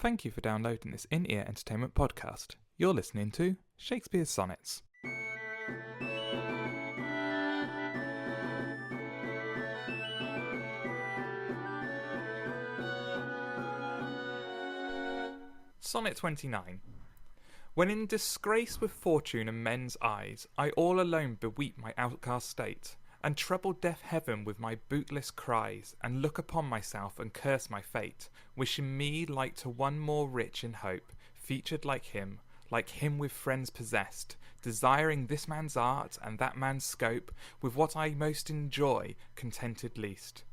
Thank you for downloading this in-ear entertainment podcast. You're listening to Shakespeare's Sonnets. Sonnet 29. When in disgrace with fortune and men's eyes, I all alone beweep my outcast state, and trouble deaf heaven with my bootless cries, and look upon myself and curse my fate, wishing me like to one more rich in hope, featured like him with friends possessed, desiring this man's art and that man's scope, with what I most enjoy, contented least.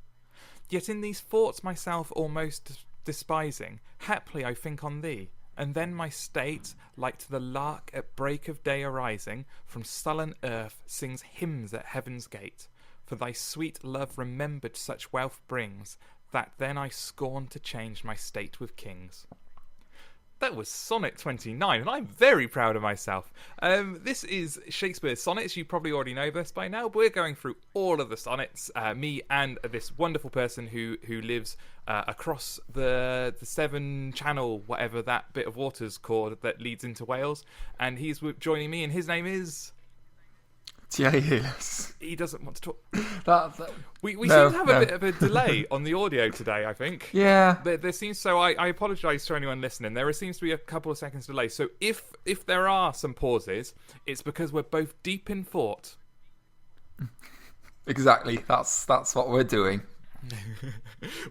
Yet in these thoughts myself almost despising, haply I think on thee, and then my state, like to the lark at break of day arising, from sullen earth sings hymns at heaven's gate. For thy sweet love remembered such wealth brings, that then I scorn to change my state with kings. That was Sonnet 29, and I'm very proud of myself. This is Shakespeare's Sonnets. You probably already know this by now, but we're going through all of the sonnets, me and this wonderful person who lives across the Severn Channel, whatever that bit of water's called that leads into Wales, and he's joining me, and his name is... Thierry Heles. He doesn't want to talk. We seem to have a bit of a delay on the audio today, I think. Yeah. There seems so. I apologise to anyone listening. There seems to be a couple of seconds delay. So if there are some pauses, it's because we're both deep in thought. Exactly. That's what we're doing.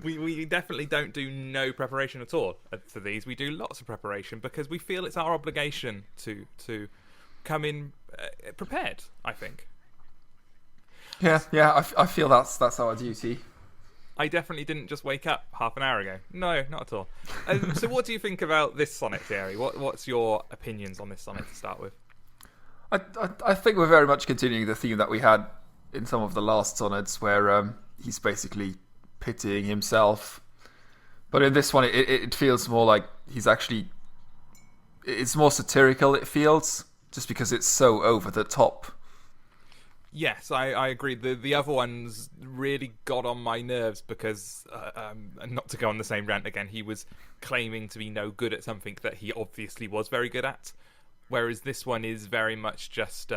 We definitely don't do no preparation at all for these. We do lots of preparation because we feel it's our obligation to come in prepared, I think. Yeah, I feel that's our duty. I definitely didn't just wake up half an hour ago. No, not at all. So what do you think about this sonnet, Thierry? What's your opinions on this sonnet to start with? I think we're very much continuing the theme that we had in some of the last sonnets, where he's basically pitying himself. But in this one, it feels more like he's actually... It's more satirical, it feels, just because it's so over the top. Yes, I agree. The other ones really got on my nerves because, not to go on the same rant again, he was claiming to be no good at something that he obviously was very good at. Whereas this one is very much just,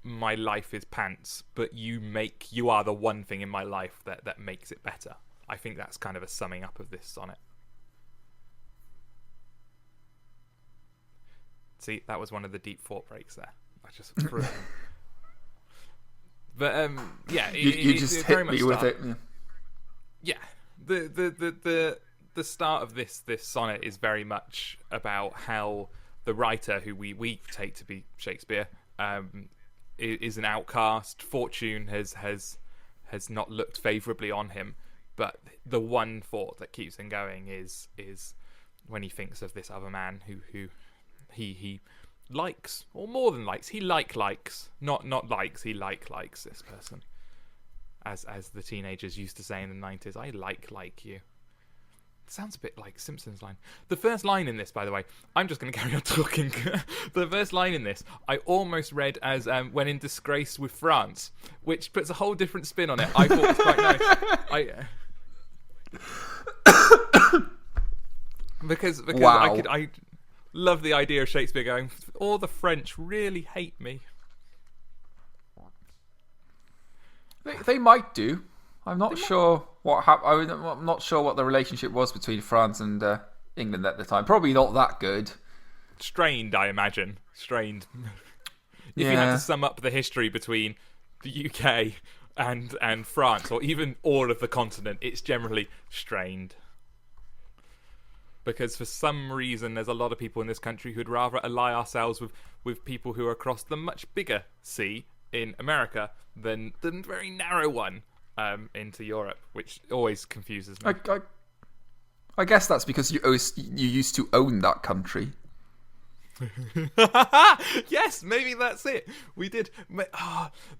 my life is pants, but you are the one thing in my life that makes it better. I think that's kind of a summing up of this sonnet. See, that was one of the deep thought breaks there. I just threw it. But yeah, you just hit me with it. Yeah, the start of this sonnet is very much about how the writer, who we take to be Shakespeare, is an outcast. Fortune has not looked favourably on him, but the one thought that keeps him going is when he thinks of this other man who he likes, or more than likes. He likes, not likes. He likes this person, as the teenagers used to say in the 90s. I like you. It sounds a bit like Simpsons line. The first line in this, by the way, I'm just going to carry on talking. The first line in this, I almost read as when in disgrace with France, which puts a whole different spin on it. I thought it was quite nice. Because wow. I love the idea of Shakespeare going, all the French really hate me. They might do. I'm not sure what happened. I'm not sure what the relationship was between France and England at the time. Probably not that good. Strained, I imagine. Strained. If you had to sum up the history between the UK and France, or even all of the continent, it's generally strained. Because for some reason, there's a lot of people in this country who'd rather ally ourselves with people who are across the much bigger sea in America than the very narrow one into Europe, which always confuses me. I guess that's because you used to own that country. Yes, maybe that's it. We did.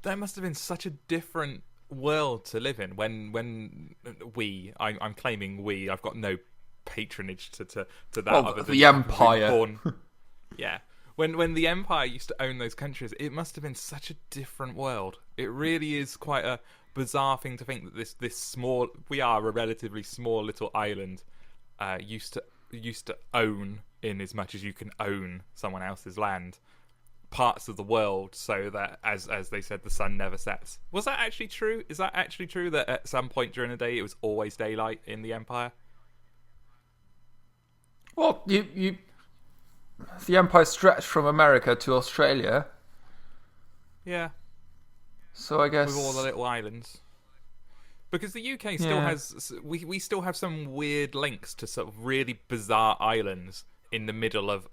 That must have been such a different world to live in when I'm claiming we. I've got no patronage to that. Well, the Empire. Yeah. When the Empire used to own those countries, it must have been such a different world. It really is quite a bizarre thing to think that this small... We are a relatively small little island used to used to own, in as much as you can own someone else's land, parts of the world, so that as they said, the sun never sets. Was that actually true? Is that actually true that at some point during the day it was always daylight in the Empire? Well, the Empire stretched from America to Australia, Yeah, so I guess with all the little islands. Because the UK still has, we still have some weird links to sort of really bizarre islands in the middle of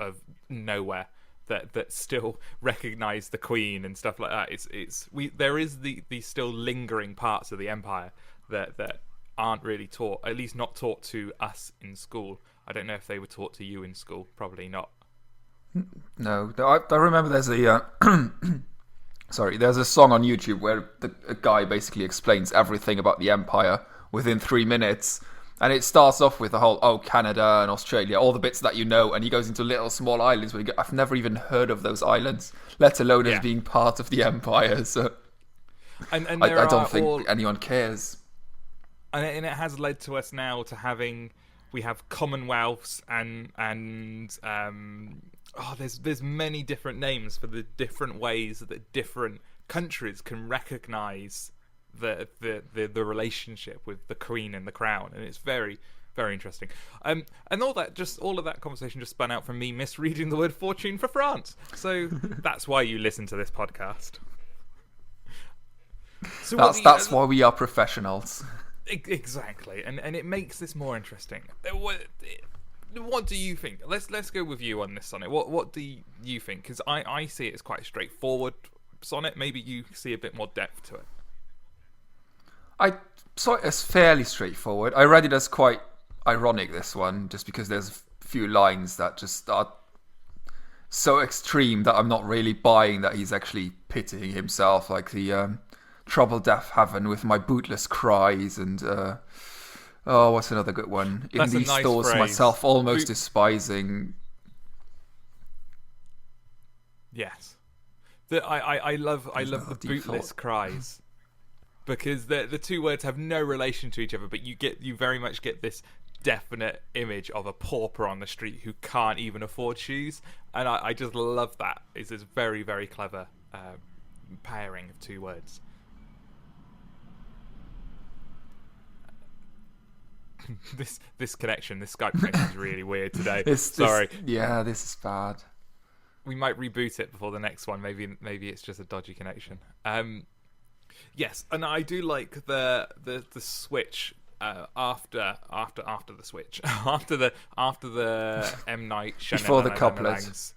nowhere that still recognise the Queen and stuff like that. There is the still lingering parts of the Empire that aren't really taught, at least not taught to us in school. I don't know if they were taught to you in school. Probably not. No. I remember there's a there's a song on YouTube where a guy basically explains everything about the Empire within 3 minutes. And it starts off with the whole, Canada and Australia, all the bits that you know, and he goes into little small islands where you go, I've never even heard of those islands, let alone as being part of the Empire. So and I don't think anyone cares. And it has led to us now to we have commonwealths and there's many different names for the different ways that different countries can recognise the relationship with the Queen and the Crown, and it's very, very interesting. And all of that conversation just spun out from me misreading the word fortune for France. So that's why you listen to this podcast. So that's why we are professionals. Exactly, and it makes this more interesting. What do you think? Let's go with you on this, Sonnet. What do you think? Because I see it as quite a straightforward sonnet. Maybe you see a bit more depth to it. I saw it as fairly straightforward. I read it as quite ironic, this one, just because there's a few lines that just are so extreme that I'm not really buying that he's actually pitying himself, like the trouble death heaven with my bootless cries, and what's another good one? That's in these nice stores phrase. Myself almost despising. Yes, I love the bootless cries. Because the two words have no relation to each other, but you very much get this definite image of a pauper on the street who can't even afford shoes, and I just love that. It's this very, very clever pairing of two words. This connection, this Skype connection is really weird today. Sorry. This is bad. We might reboot it before the next one. Maybe it's just a dodgy connection. Yes, and I do like the switch after the switch after the M. Night Shyamalan before the couplet.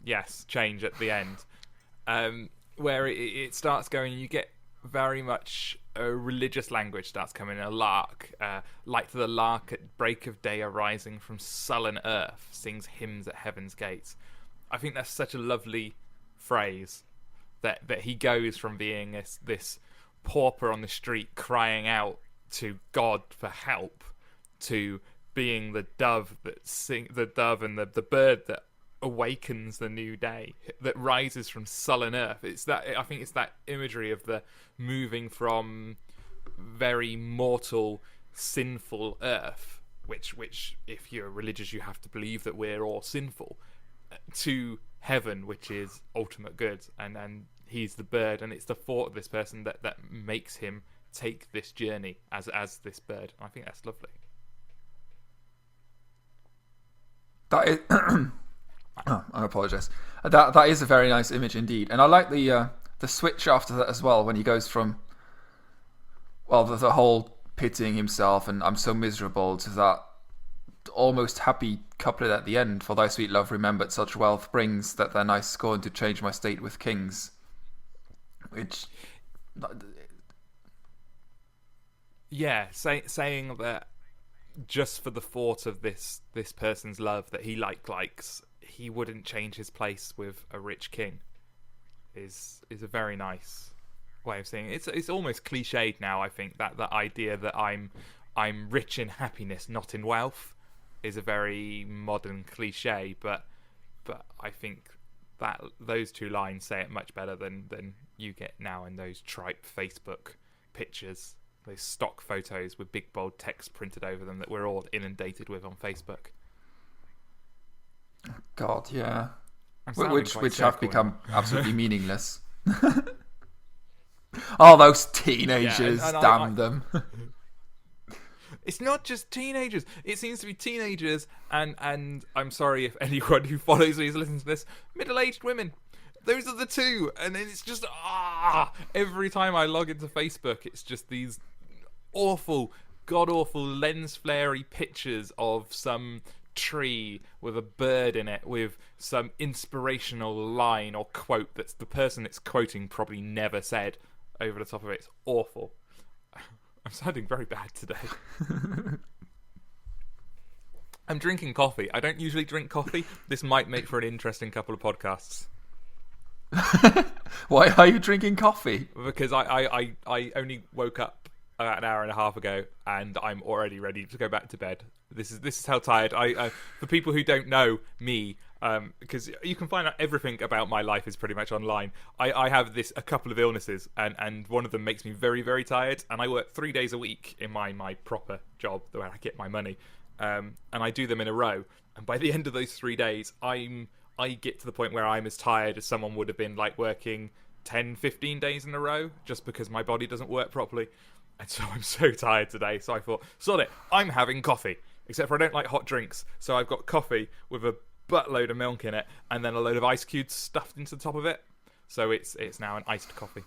Yes, change at the end, where it starts going. You get very much a religious language starts coming. A lark, like to the lark at break of day arising from sullen earth, sings hymns at heaven's gates. I think that's such a lovely phrase. That he goes from being this pauper on the street crying out to God for help, to being the dove and the bird that awakens the new day, that rises from sullen earth. I think it's that imagery of the moving from very mortal, sinful earth, which if you're religious you have to believe that we're all sinful, to heaven, which is ultimate good, and he's the bird, and it's the thought of this person that makes him take this journey as this bird. I think that's lovely. That is I apologize. That is a very nice image indeed, and I like the switch after that as well, when he goes from the whole pitying himself and I'm so miserable to that almost happy couplet at the end. For thy sweet love remembered such wealth brings, that then I scorn to change my state with kings. Which, saying that just for the thought of this person's love that he likes, he wouldn't change his place with a rich king, is a very nice way of saying it. It's almost cliched now. I think that the idea that I'm rich in happiness, not in wealth, is a very modern cliche, but I think that those two lines say it much better than you get now in those tripe Facebook pictures, those stock photos with big bold text printed over them that we're all inundated with on Facebook. God, yeah. I'm sounding Which quite have cynical become absolutely meaningless. Oh, those teenagers! and Damn them! It's not just teenagers. It seems to be teenagers, and I'm sorry if anyone who follows me is listening to this, middle-aged women. Those are the two, and then it's just every time I log into Facebook, it's just these awful, god-awful lens flary pictures of some tree with a bird in it with some inspirational line or quote that's the person it's quoting probably never said over the top of it. It's awful. I'm sounding very bad today. I'm drinking coffee. I don't usually drink coffee. This might make for an interesting couple of podcasts. Why are you drinking coffee? Because I only woke up about an hour and a half ago, and I'm already ready to go back to bed. This is how tired I. For people who don't know me, because you can find out everything about my life is pretty much online. I have a couple of illnesses, and one of them makes me very, very tired. And I work 3 days a week in my proper job, where I get my money, and I do them in a row. And by the end of those 3 days, I get to the point where I'm as tired as someone would have been like working 10, 15 days in a row, just because my body doesn't work properly. And so I'm so tired today. So I thought, Sonnet, I'm having coffee. Except for I don't like hot drinks. So I've got coffee with a buttload of milk in it, and then a load of ice cubes stuffed into the top of it. So it's now an iced coffee.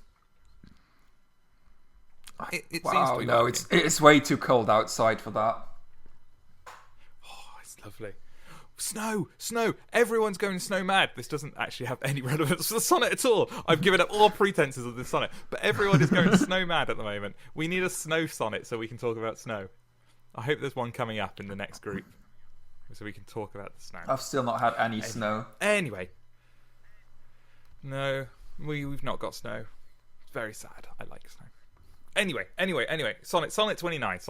It wow, seems to be no, working. it's way too cold outside for that. Oh, it's lovely. Snow! Everyone's going snow mad. This doesn't actually have any relevance to the sonnet at all. I've given up all pretenses of this sonnet, but everyone is going snow mad at the moment. We need a snow sonnet so we can talk about snow. I hope there's one coming up in the next group so we can talk about the snow. I've still not had any snow. Anyway. No, we've not got snow. It's very sad. I like snow. Anyway. Sonnet 29.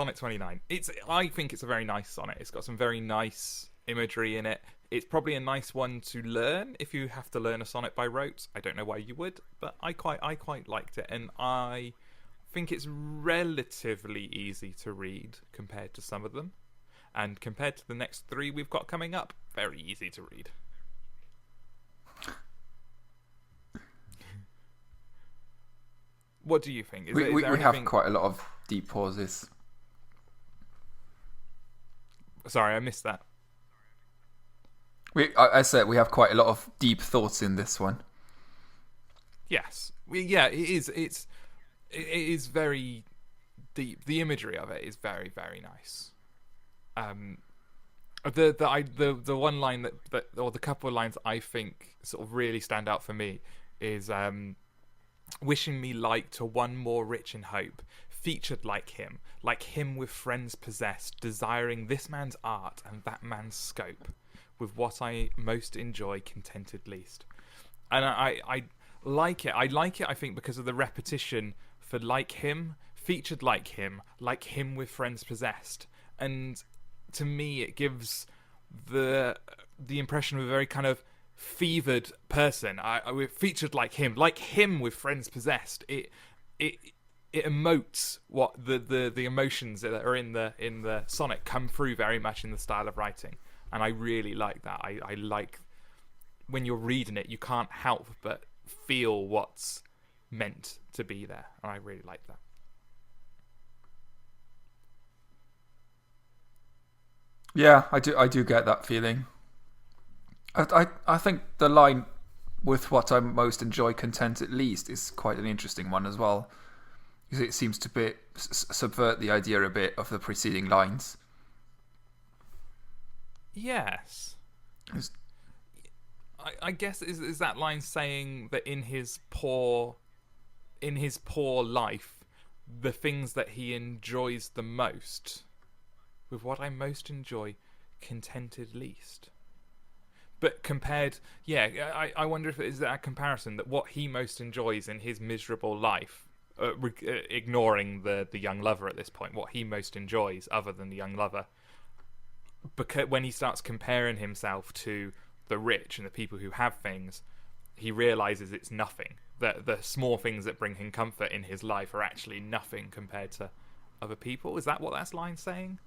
I think it's a very nice sonnet. It's got some very nice imagery in it. It's probably a nice one to learn if you have to learn a sonnet by rote. I don't know why you would, but I quite liked it, and I think it's relatively easy to read compared to some of them, and compared to the next three we've got coming up, very easy to read. What do you think? We have quite a lot of deep pauses. Sorry, I missed that. I said we have quite a lot of deep thoughts in this one. Yes, it is. It is very deep. The imagery of it is very, very nice. The one line that or the couple of lines I think sort of really stand out for me is wishing me like to one more rich in hope, featured like him with friends possessed, desiring this man's art and that man's scope, with what I most enjoy contented least. And I like it. I like it, I think, because of the repetition for like him, featured like him with friends possessed. And to me, it gives the impression of a very kind of fevered person. We're featured like him with friends possessed. It emotes what the emotions that are in the sonnet come through very much in the style of writing. And I really like that. I like when you're reading it, you can't help but feel what's meant to be there. And I really like that. Yeah, I do get that feeling. I think the line with what I most enjoy content at least is quite an interesting one as well. Because it seems to subvert the idea a bit of the preceding lines. Yes. I guess is that line saying that in his poor life, the things that he enjoys the most, with what I most enjoy, contented least. But compared, I wonder if it is that comparison that what he most enjoys in his miserable life, ignoring the young lover at this point, what he most enjoys other than the young lover, because when he starts comparing himself to the rich and the people who have things, he realizes it's nothing. That the small things that bring him comfort in his life are actually nothing compared to other people. Is that what that line's saying?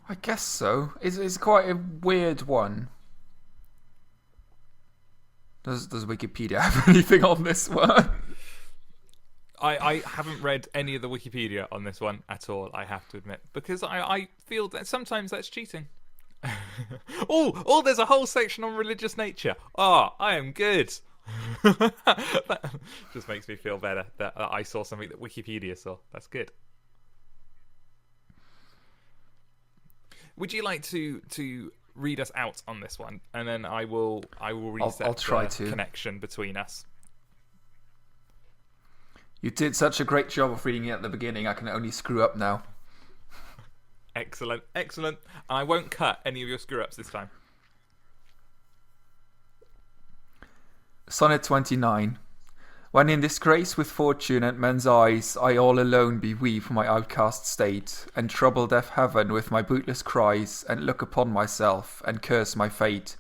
I guess so. It's quite a weird one. Does Wikipedia have anything on this one? I haven't read any of the Wikipedia on this one at all, I have to admit, because I feel that sometimes that's cheating. There's a whole section on religious nature. I am good. That just makes me feel better that I saw something that Wikipedia saw. That's good. Would you like to read us out on this one, and then I will reset I'll try the to. connection between us. You did such a great job of reading it at the beginning. I can only screw up now. Excellent. I won't cut any of your screw-ups this time. Sonnet 29. When in disgrace with fortune and men's eyes, I all alone beweep my outcast state, and trouble deaf heaven with my bootless cries, and look upon myself, and curse my fate,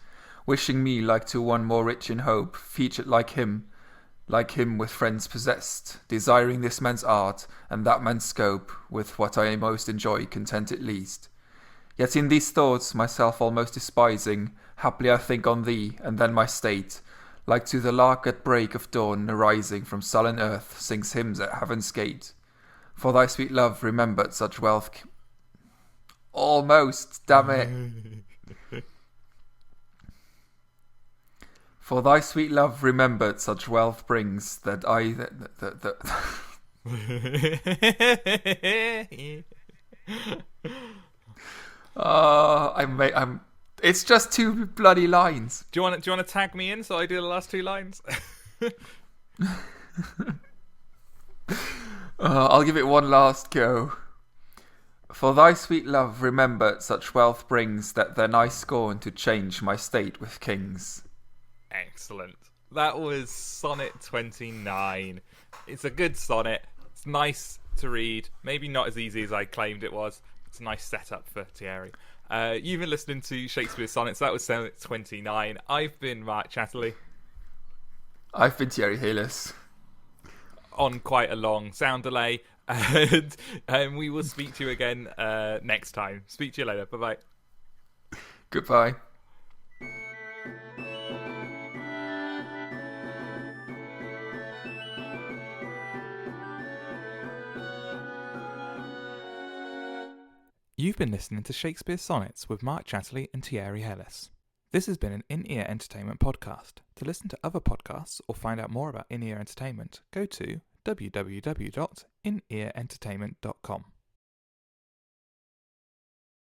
wishing me like to one more rich in hope, featured like him with friends possessed, desiring this man's art, and that man's scope, with what I most enjoy content at least. Yet in these thoughts, myself almost despising, haply I think on thee, and then my state, like to the lark at break of dawn arising from sullen earth, sings hymns at heaven's gate. For thy sweet love remembered such wealth. Almost, damn it. For thy sweet love remembered such wealth brings that I'm. It's just two bloody lines. Do you want to tag me in so I do the last two lines? I'll give it one last go. For thy sweet love remembered such wealth brings that then I scorn to change my state with kings. Excellent. That was Sonnet 29. It's a good sonnet. It's nice to read. Maybe not as easy as I claimed it was. It's a nice setup for Thierry. You've been listening to Shakespeare Sonnets. That was Sonnet 29. I've been Mark Chatterley. I've been Thierry Heles. On quite a long sound delay. And we will speak to you again next time. Speak to you later. Bye-bye. Goodbye. You've been listening to Shakespeare Sonnets with Mark Chatterley and Thierry Heles. This has been an In-Ear Entertainment podcast. To listen to other podcasts or find out more about In-Ear Entertainment, go to www.inearentertainment.com.